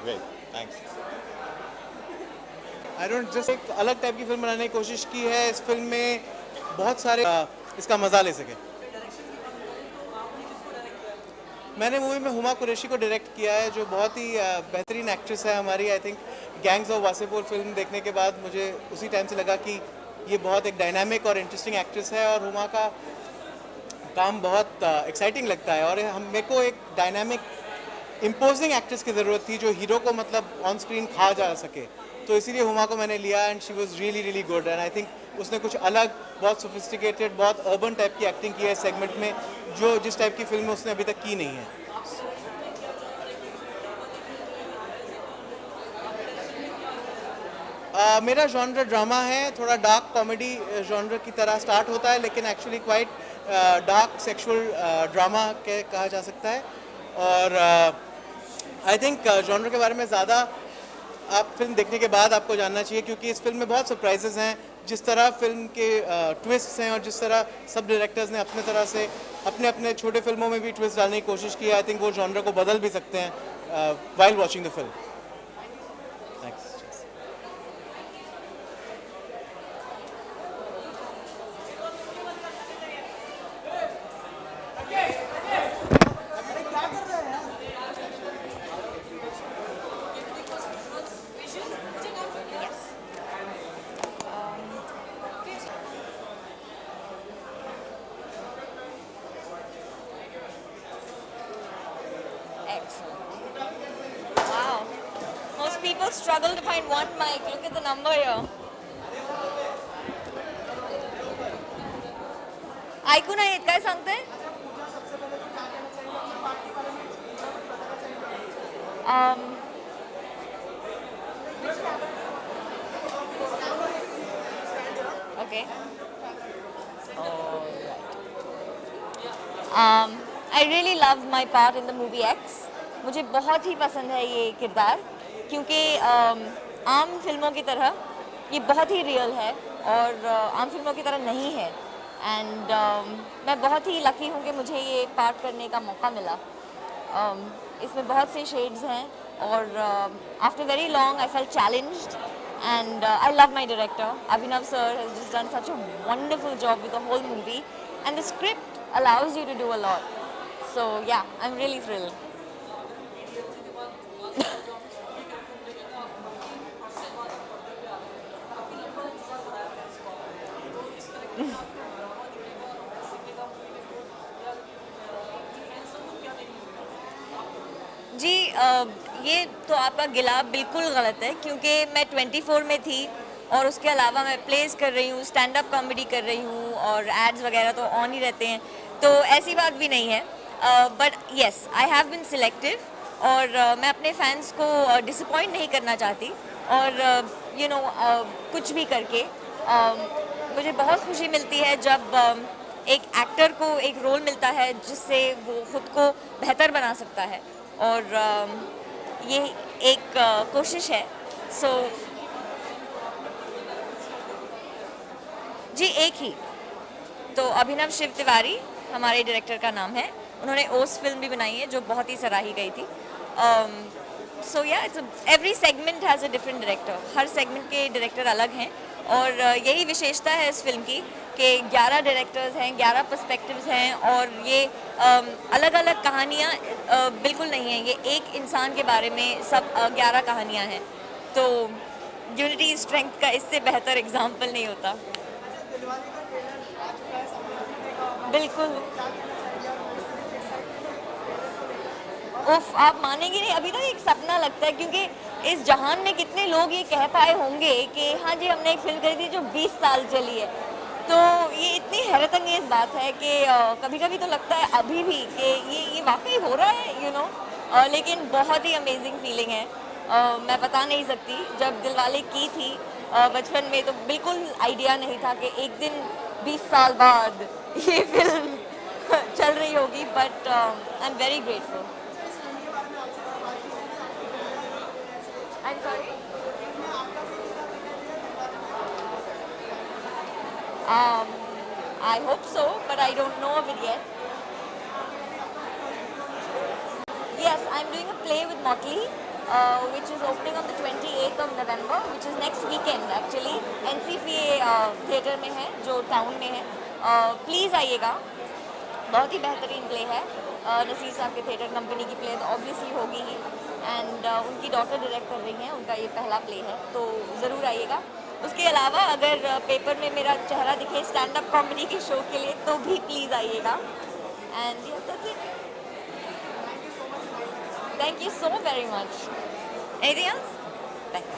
Great, thanks. I don't just एक अलग type की फिल्म बनाने की कोशिश की है इस फिल्म में, बहुत सारे इसका मज़ा ले सके। मैंने मूवी में हुमा कुरैशी को डायरेक्ट किया है, जो बहुत ही बेहतरीन एक्ट्रेस है हमारी। I think gangs of Wasseypur film देखने के बाद मुझे उसी टाइम से लगा कि ये बहुत एक डायनामिक और इंटरेस्टिंग एक्ट्रेस है, और हुमा का काम बहुत एक्साइटिंग लगता है। और हम मेरे को एक डायनामिक इम्पोजिंग एक्ट्रेस की ज़रूरत थी जो हीरो को मतलब ऑन स्क्रीन खा जा सके, तो इसीलिए हुमा को मैंने लिया and she was really really good. And I think उसने कुछ अलग, बहुत सोफिस्टिकेटेड, बहुत अर्बन टाइप की एक्टिंग की है इस सेगमेंट में, जो जिस टाइप की फिल्म उसने अभी तक की नहीं है। मेरा जॉनर ड्रामा है, थोड़ा डार्क कॉमेडी जॉनर की तरह स्टार्ट होता है, लेकिन actually quite dark sexual drama के कहा जा सकता है। और आई थिंक जॉनर के बारे में ज़्यादा आप फिल्म देखने के बाद आपको जानना चाहिए, क्योंकि इस फिल्म में बहुत सरप्राइजेस हैं। जिस तरह फिल्म के ट्विस्ट्स हैं और जिस तरह सब डायरेक्टर्स ने अपने तरह से अपने अपने छोटे फिल्मों में भी ट्विस्ट डालने की कोशिश की है, आई थिंक वो जॉनर को बदल भी सकते हैं while watching the film. Thanks. Excellent. Wow. Most people struggle to find one mic. Look at the number here. ऐकू नाही येत, काय सांगते? Okay. I really love my part in the movie X. मुझे बहुत ही पसंद है ये किरदार, क्योंकि आम फिल्मों की तरह ये बहुत ही रियल है और आम फिल्मों की तरह नहीं है। एंड मैं बहुत ही लकी हूँ कि मुझे ये पार्ट करने का मौका मिला। इसमें बहुत से शेड्स हैं और after very long I felt challenged and I love my director. Abhinav sir has just done such a wonderful job with the whole movie, and the script allows you to do a lot. So yeah, I'm really thrilled. जी ये तो आपका गिला बिल्कुल गलत है, क्योंकि मैं 24 में थी और उसके अलावा मैं प्लेस कर रही हूँ, स्टैंड अप कॉमेडी कर रही हूँ और एड्स वगैरह तो ऑन ही रहते हैं, तो ऐसी बात भी नहीं है। But yes, I have been selective और मैं अपने फैंस को डिसअपॉइंट नहीं करना चाहती और यू नो कुछ भी करके मुझे बहुत खुशी मिलती है जब एक एक्टर को एक रोल मिलता है जिससे वो खुद को बेहतर बना सकता है, और ये एक कोशिश है। सो जी एक ही तो अभिनव शिव तिवारी हमारे डायरेक्टर का नाम है। उन्होंने ओस फिल्म भी बनाई है जो बहुत ही सराही गई थी। सो या it's every segment has a different director, her segment के डायरेक्टर अलग हैं और यही विशेषता है इस फिल्म की कि 11 डायरेक्टर्स हैं, 11 पर्सपेक्टिव्स हैं और ये अलग अलग कहानियाँ बिल्कुल नहीं हैं, ये एक इंसान के बारे में सब 11 कहानियाँ हैं। तो यूनिटी स्ट्रेंथ का इससे बेहतर एग्जाम्पल नहीं होता। बिल्कुल। उफ, आप मानेंगे नहीं, अभी तक एक सपना लगता है, क्योंकि इस जहान में कितने लोग ये कह पाए होंगे कि हाँ जी हमने एक फिल्म करी थी जो 20 साल चली है। तो ये इतनी हैरत अंगेज बात है कि कभी कभी तो लगता है अभी भी कि ये वाकई हो रहा है, यू नो। लेकिन बहुत ही अमेजिंग फीलिंग है। मैं बता नहीं सकती, जब दिलवाले की थी बचपन में तो बिल्कुल आइडिया नहीं था कि एक दिन 20 साल बाद ये फिल्म चल रही होगी, but I am very grateful. I'm sorry? I hope so, but I don't know of it yet. Yes, I'm doing a play with Motley which is opening on the 28th of November, which is next weekend actually. NCPA theatre में है जो town में है. Please आइएगा, बहुत ही बेहतरीन play है. नसीर साहब के थिएटर कंपनी की प्ले तो ऑब्वियसली होगी ही, एंड उनकी डॉटर डायरेक्ट कर रही हैं, उनका ये पहला प्ले है, तो ज़रूर आइएगा. उसके अलावा अगर पेपर में मेरा चेहरा दिखे स्टैंड अप कॉमेडी के शो के लिए तो भी प्लीज़ आइएगा. And yes, that's it. Thank you so very much. Anything else? Thanks.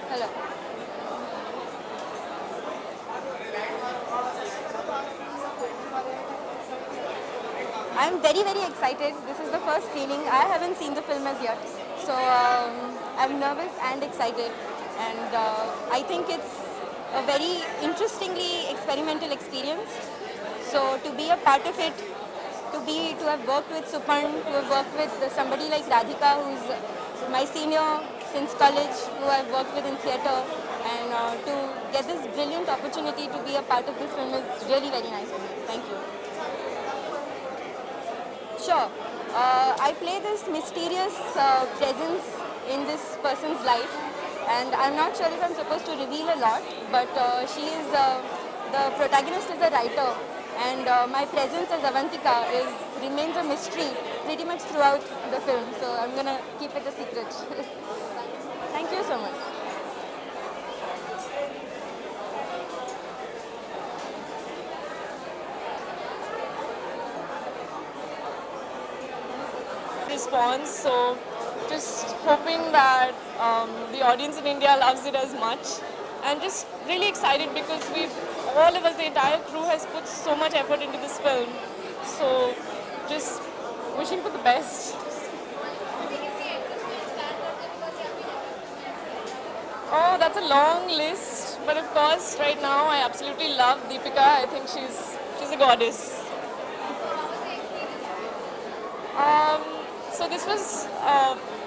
Hello. I'm very excited. This is the first screening. I haven't seen the film as yet, so I'm nervous and excited, and I think it's a very interestingly experimental experience. So to be a part of it, to have worked with Suparn, to have worked with somebody like Radhika, who's my senior since college, who I've worked with in theatre, and to get this brilliant opportunity to be a part of this film is really very nice for me. Thank you. Sure. I play this mysterious presence in this person's life, and I'm not sure if I'm supposed to reveal a lot, but she is the protagonist is a writer, and my presence as Avantika remains a mystery pretty much throughout the film, so I'm gonna keep it a secret. Thank you so much. Response, so just hoping that the audience in India loves it as much, and just really excited because all of us, the entire crew has put so much effort into this film, so just wishing for the best. Oh, that's a long list, but of course right now I absolutely love Deepika. I think she's a goddess. So this was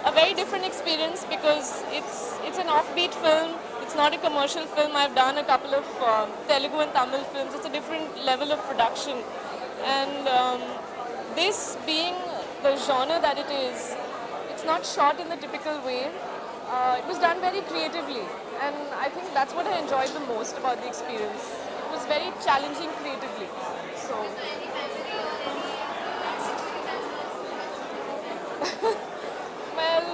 a very different experience because it's an offbeat film. It's not a commercial film. I've done a couple of Telugu and Tamil films. It's a different level of production, and this being the genre that it is, it's not shot in the typical way. It was done very creatively, and I think that's what I enjoyed the most about the experience. It was very challenging creatively. So. Well,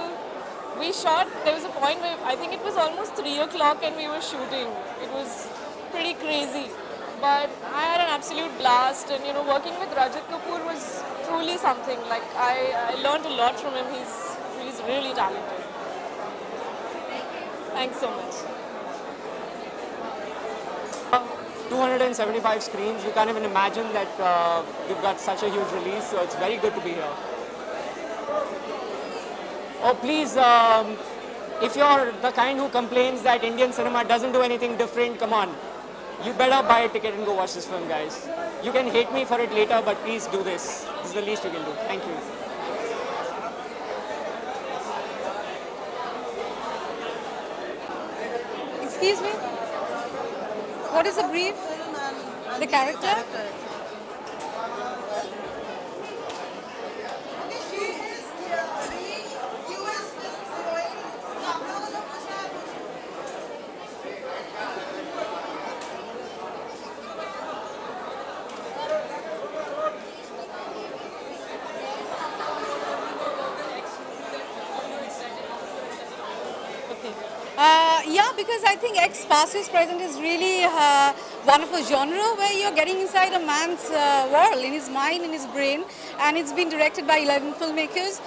we shot, there was a point where I think it was almost 3 o'clock and we were shooting. It was pretty crazy, but I had an absolute blast, and working with Rajat Kapoor was truly something. Like I learned a lot from him. He's really talented. Thanks so much. 275 screens, we can't even imagine that we've got such a huge release, so it's very good to be here. Oh, please, if you're the kind who complains that Indian cinema doesn't do anything different, come on. You better buy a ticket and go watch this film, guys. You can hate me for it later, but please do this. This is the least you can do. Thank you. Excuse me? What is the brief? The character? Yeah, because I think ex past is present is really wonderful genre where you're getting inside a man's world, in his mind, in his brain, and it's been directed by 11 filmmakers,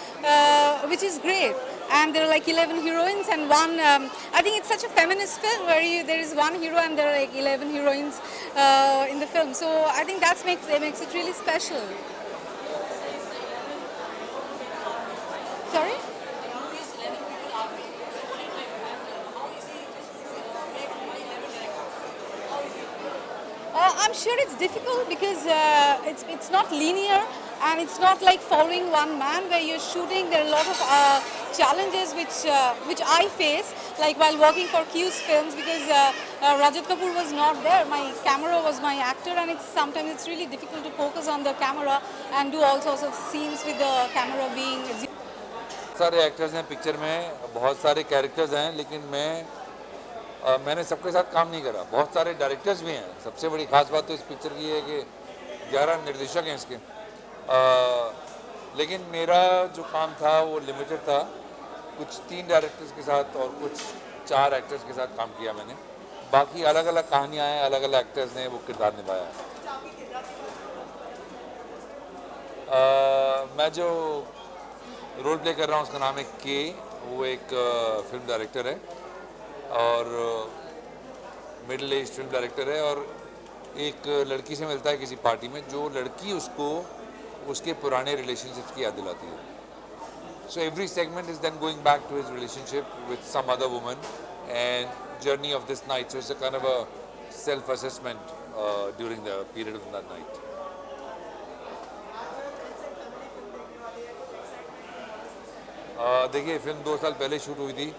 which is great. And there are like 11 heroines and one, I think it's such a feminist film where there is one hero and there are like 11 heroines in the film. So I think that makes it really special. Sorry? I'm sure it's difficult because it's not linear and it's not like following one man where you're shooting. There are a lot of challenges which I face, like while working for Q's films, because Rajat Kapoor was not there. My camera was my actor, and sometimes it's really difficult to focus on the camera and do all sorts of scenes with the camera being. सारे actors हैं picture में, बहुत सारे characters हैं, लेकिन मैंने सबके साथ काम नहीं करा. बहुत सारे डायरेक्टर्स भी हैं. सबसे बड़ी खास बात तो इस पिक्चर की है कि 11 निर्देशक हैं इसके. लेकिन मेरा जो काम था वो लिमिटेड था. कुछ 3 डायरेक्टर्स के साथ और कुछ 4 एक्टर्स के साथ काम किया मैंने. बाकी अलग अलग कहानियाँ हैं, अलग अलग एक्टर्स ने वो किरदार निभाया है. मैं जो रोल प्ले कर रहा हूँ उसका नाम है के. वो एक फिल्म डायरेक्टर है और मिडिल एज फिल्म डायरेक्टर है, और एक लड़की से मिलता है किसी पार्टी में, जो लड़की उसको उसके पुराने रिलेशनशिप्स की याद दिलाती है. So every segment is then going back to his relationship with some other woman and journey of this night. So it's a kind of a self assessment during the period of that night. देखिए, film 2 साल पहले shoot हुई थी,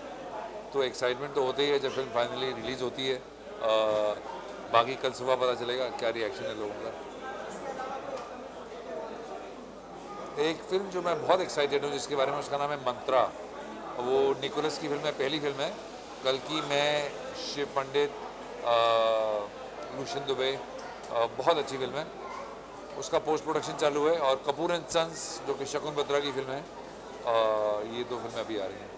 तो excitement तो होता ही है जब फिल्म फाइनली रिलीज़ होती है. बाकी कल सुबह पता चलेगा क्या रिएक्शन है लोगों का. एक फिल्म जो मैं बहुत एक्साइटेड हूँ जिसके बारे में, उसका नाम है मंत्रा. वो निकोलस की फिल्म है, पहली फिल्म है. कल की मैं, शिव पंडित, लुशन दुबे, बहुत अच्छी फिल्म है. उसका पोस्ट प्रोडक्शन चालू है. और कपूर एंड सन्स जो कि शकुन बत्रा की फिल्म है, ये 2 फिल्में अभी आ रही हैं.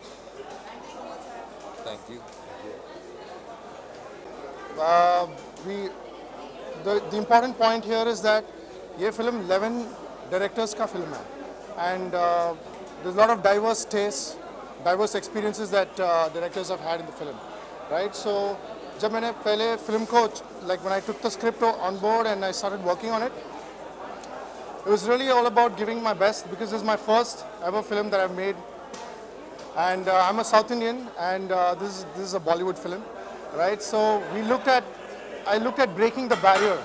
Thank you. The important point here is that ये फिल्म 11 डायरेक्टर्स का फिल्म है, and there's a lot of diverse tastes, diverse experiences that directors have had in the film, right? So जब मैंने पहले फिल्म को, like when I took the script on board and I started working on it, it was really all about giving my best, because this is my first ever film that I've made, and I'm a South Indian, and this is a Bollywood film, right? So I looked at breaking the barrier.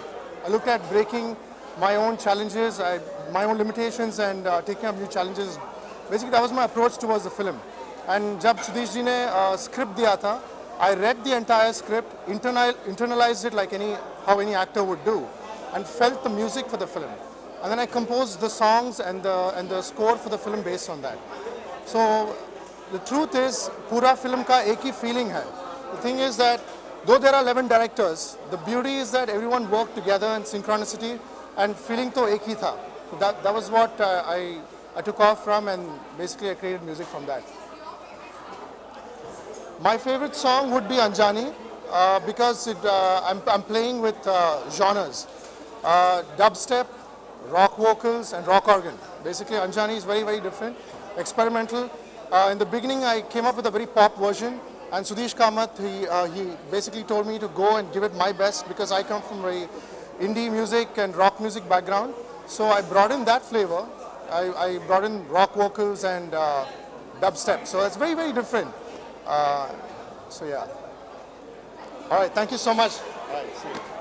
I looked at breaking my own challenges, my own limitations, and taking up new challenges. Basically, that was my approach towards the film. And जब सुदेश जी ने script दिया था, I read the entire script, internalized it like how any actor would do, and felt the music for the film. And then I composed the songs and the score for the film based on that. So the truth is, पूरा film का एक ही feeling है. The thing is that though there are 11 directors, the beauty is that everyone worked together in synchronicity, and feeling तो एक ही था. So that was what I took off from, and basically I created music from that. My favorite song would be Anjani, because I'm playing with genres, dubstep, rock vocals, and rock organ. Basically, Anjani is very, very different, experimental. In the beginning, I came up with a very pop version, and Sudesh Kamath, he basically told me to go and give it my best, because I come from very indie music and rock music background. So I brought in that flavor. I brought in rock vocals and dubstep. So it's very, very different. So yeah. All right, thank you so much. All right, see you.